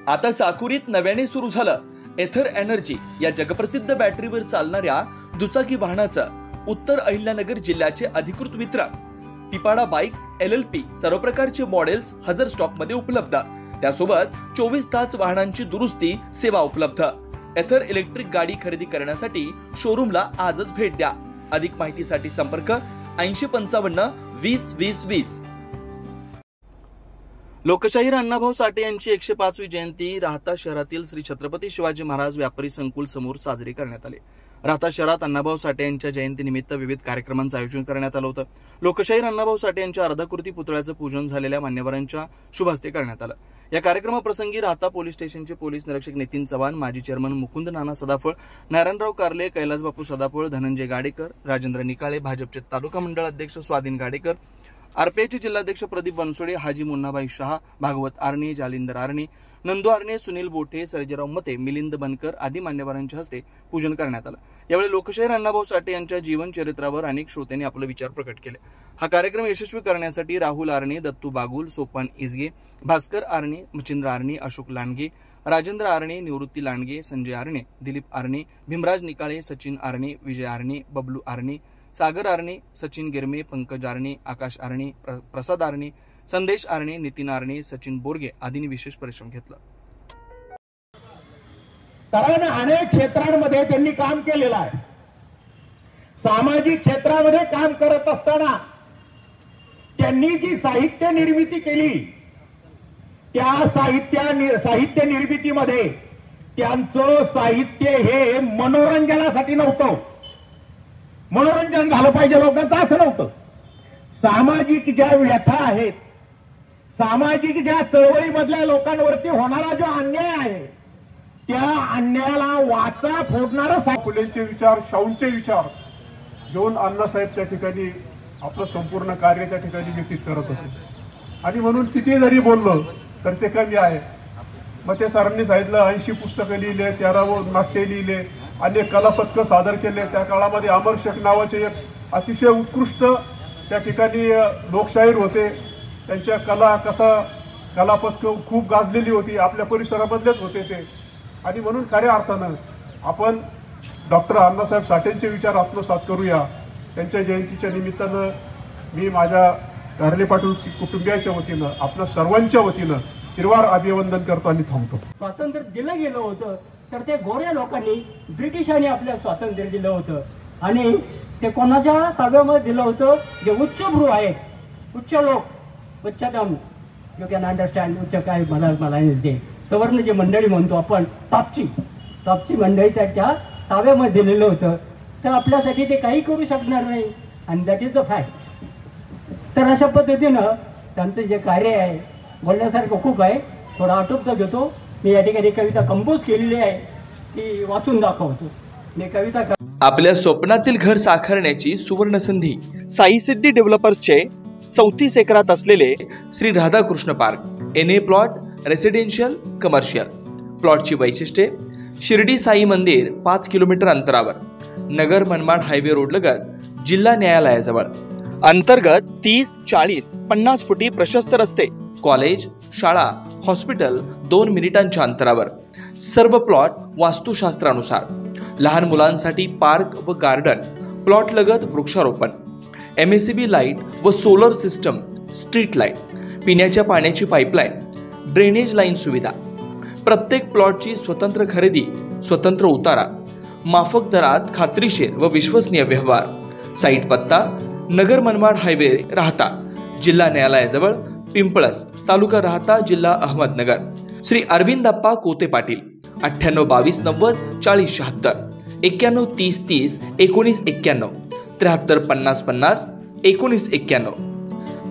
आता साकुरीत नव्याने सुरू झालं एथर एनर्जी या जगप्रसिद्ध बॅटरीवर चालणाऱ्या दुचाकी वाहनाचं उत्तर अहिल्यानगर जिल्ह्याचे अधिकृत वितरण। तिपाडा बाइक्स LLP सर्व प्रकारचे मॉडेल्स हजर स्टॉक मध्ये उपलब्ध, त्यासोबत 24 तास वाहनांची दुरुस्ती सेवा उपलब्ध। एथर इलेक्ट्रिक गाडी खरेदी करण्यासाठी शोरूमला आजच भेट द्या। अधिक माहितीसाठी संपर्क 8055 20 20 20। लोकशाहीर अण्णाभाऊ साठे यांची 105वी जयंती राहता शहरातील श्री छत्रपती शिवाजी महाराज व्यापारी संकुल समोर साजरी करण्यात आली। राहता शहरात अण्णाभाऊ साठे यांच्या जयंतीनिमित्त विविध कार्यक्रमांचं आयोजन करण्यात आलं होतं। लोकशाहीर अण्णाभाऊ साठे यांच्या अर्धाकृती पुतळ्याचं पूजन झालेल्या मान्यवरांच्या शुभ हस्ते करण्यात आलं। या कार्यक्रमाप्रसंगी राहता पोलीस स्टेशनचे पोलीस निरीक्षक नितीन चव्हाण, माजी चेअरमन मुकुंद नाना सदाफळ, नारायणराव कारले, कैलासबापू सदाफळ, धनंजय गाडेकर, राजेंद्र निकाळे, भाजपचे तालुका मंडळ अध्यक्ष स्वाधीन गाडेकर, आरपीआयचे जिल्हाध्यक्ष प्रदीप बनसोडे, हाजी मुन्नाबाई शहा, भागवत आर्णे, जालिंदर आर्णे, नंदू आर्णे, सुनील बोठे, सर्जेराव मते, मिलिंद बनकर आदी मान्यवरांच्या हस्ते पूजन करण्यात आलं। यावेळी लोकशाहीर अण्णाभाऊ साठे यांच्या जीवन चरित्रावर अनेक श्रोत्यांनी आपले विचार प्रकट केले। हा कार्यक्रम यशस्वी करण्यासाठी राहुल आर्णे, दत्तू बागुल, सोपान इजगे, भास्कर आर्णे, मचिंद्र आर्णे, अशोक लांडगे, राजेंद्र आर्णे, निवृत्ती लांडगे, संजय आर्णे, दिलीप आर्णे, भीमराज निकाळे, सचिन आर्णे, विजय आर्णे, बबलू आर्णे, सागर आर्णे, सचिन गिरमे, पंकज आर्णे, आकाश आर्णे, प्रसाद आर्णे, संदेश आर्णे, नितीन आर्णे, सचिन बोरगे आदींनी विशेष परिश्रम घेतला। कारण अनेक क्षेत्रांमध्ये त्यांनी काम केलेलं आहे। सामाजिक क्षेत्रामध्ये काम करत असताना त्यांनी जी साहित्य निर्मिती केली, त्या साहित्य निर्मितीमध्ये त्यांचं साहित्य हे मनोरंजनासाठी नव्हतं, मनोरंजन झालं पाहिजे लोकांचं असं नव्हतं। सामाजिक ज्या व्यथा आहेत, सामाजिक ज्या चळवळीमधल्या लोकांवरती होणारा जो अन्याय आहे, त्या अन्यायाला वाचा फोडणारा फुलेंचे विचार, शाहूंचे विचार घेऊन अण्णासाहेब त्या ठिकाणी आपलं संपूर्ण कार्य त्या ठिकाणी व्यतीत करत होते। आणि म्हणून किती जरी बोललो तर ते कमी आहे। मग ते सरांनी सांगितलं 80 पुस्तकं लिहिले, 13 नाट्य लिहिले, अनेक कलापथकं सादर केले। त्या काळामध्ये अमर शेख नावाचे एक अतिशय उत्कृष्ट त्या ठिकाणी लोकशाहीर होते। त्यांच्या कथा कलापथकं खूप गाजलेली होती, आपल्या परिसरामधलेच होते ते। आणि म्हणून खऱ्या अर्थानं आपण डॉक्टर अण्णासाहेब साठेंचे विचार आत्मसात करूया। त्यांच्या जयंतीच्या निमित्तानं मी माझ्या घारले पाटील कुटुंबियाच्या वतीनं, आपल्या सर्वांच्या वतीनं तिरवार अभिवंदन करतो आणि थांबतो। स्वातंत्र्य दिलं गेलं होतं तर ते गोऱ्या लोकांनी, ब्रिटिशांनी आपल्याला स्वातंत्र्य दिलं होतं आणि ते कोणाच्या ताब्यामध्ये दिलं होतं? जे उच्चभ्रू आहेत, उच्च लोक, उच्चतम, यू कॅन अंडरस्टँड, उच्च काय मला जे सवर्ण जे मंडळी म्हणतो आपण, टॉपची मंडळी त्याच्या ताब्यामध्ये दिलेलं होतं। तर आपल्यासाठी ते काही करू शकणार नाही, and that is the fact. तर अशा पद्धतीनं त्यांचं जे कार्य आहे बोलण्यासारखं खूप आहे। थोडा आटोपता घेतो मी या ठिकाणी कविता कंपोज केलेली आहे, ती वाचून दाखवतो मी कविता। आपल्या स्वप्नातील घर साकारण्याची सुवर्ण संधी साई सिद्धी डेव्हलपर्सचे 34 एकरात असलेले Shri Radhakrishna park, NA plot, residential, commercial. प्लॉटची वैशिष्ट्ये: शिर्डी साई मंदिर 5 किलोमीटर अंतरावर, नगर मनमाड हायवे रोड लगत, जिल्हा न्यायालयाजवळ। अंतर्गत 30, 40, 50 फुटी प्रशस्त रस्ते, कॉलेज, शाळा, हॉस्पिटल 2 मिनिटांच्या अंतरावर। सर्व प्लॉट वास्तुशास्त्रानुसार। लहान मुलांसाठी पार्क व गार्डन, प्लॉट लगत वृक्षारोपण, MACB लाईट व सोलर सिस्टम, स्ट्रीट लाईट, पिण्याच्या पाण्याची पाईपलाईन, ड्रेनेज लाईन सुविधा। प्रत्येक प्लॉटची स्वतंत्र खरेदी, स्वतंत्र उतारा, माफक दरात खात्रीशीर व विश्वसनीय व्यवहार। साईट पत्ता: नगर मनमाड हायवे, राहता, जिल्हा न्यायालयाजवळ, पिंपळस, तालुका राहता, जिल्हा अहमदनगर। श्री अरविंदप्पा कोते पाटील, 98 22 90 40 76, 91 30 30 19 91, 73 50 50 19 91।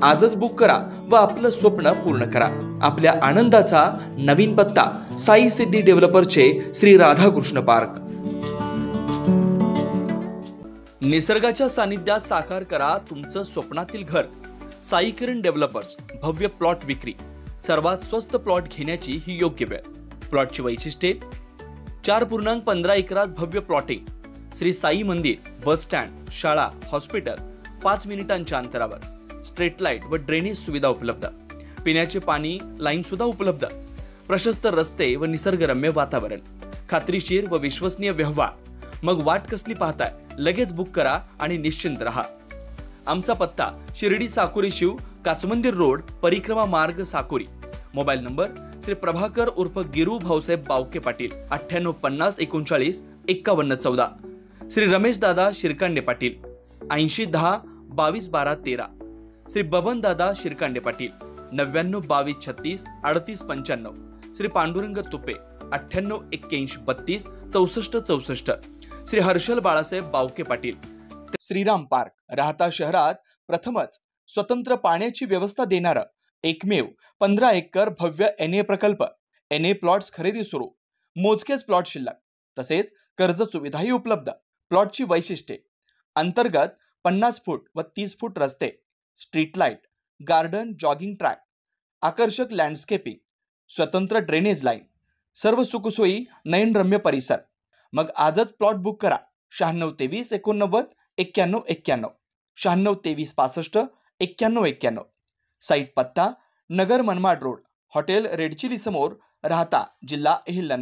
आजच बुक करा व आपलं स्वप्न पूर्ण करा। आपल्या आनंदाचा नवीन पत्ता: साई सिद्धी डेव्हलपरचे श्री राधाकृष्ण पार्क। निसर्गाच्या सानिध्यात साकार करा तुमचं स्वप्नातील घर। साई किरण डेव्हलपर्स, भव्य प्लॉट विक्री। सर्वात स्वस्त प्लॉट घेण्याची ही योग्य वेळ। प्लॉटची वैशिष्ट्ये: 4.15 एकरात भव्य प्लॉटिंग, श्री साई मंदिर, बस स्टँड, शाळा, हॉस्पिटल 5 मिनिटांच्या अंतरावर। स्ट्रीट लाईट व ड्रेनेज सुविधा उपलब्ध, पिण्याचे पाणी लाईन सुद्धा उपलब्ध। प्रशस्त रस्ते व निसर्गरम्य वातावरण, खात्रीशीर व विश्वसनीय व्यवहार. मग वाट कसली पाहताय, लगेच बुक करा आणि निश्चिंत रहा. आमचा पत्ता शिर्डी साकोरी शिव, काचमंदिर रोड, परिक्रमा मार्ग, साकोरी. मोबाईल नंबर श्री प्रभाकर उर्फ गिरू भाऊसाहेब बावके पाटील 9850 39 51 14. श्री रमेश दादा शिरकांडे पाटील 8010 22 12 13. श्री बबन दादा शिरकांडे पाटील 99 22 36 38 95. श्री पांडुरंग तुपे 98 81 32 64 64. श्री हर्षल बाळासाहेब बावके पाटील. श्रीराम पार्क, राहता शहरात प्रथमच स्वतंत्र पाण्याची व्यवस्था देणारं एकमेव 15 एकर भव्य NA प्रकल्प. NA प्लॉट्स खरेदी सुरू, मोजकेच प्लॉट शिल्लक, तसेच कर्ज सुविधाही उपलब्ध. प्लॉटची वैशिष्ट्ये: अंतर्गत 50 फूट व 30 फूट रस्ते, street light, garden, jogging track, आकर्षक लँडस्केपिंग, स्वतंत्र ड्रेनेज लाईन, सर्व सुखसोयी, नयनरम्य परिसर. मग आजच प्लॉट बुक करा. 96 23 89 91 91, 96 23 65 91 91. साईट पत्ता: Nagar Manmad road, hotel red chilli समोर, राहता, जिल्हा अहिल्यानगर.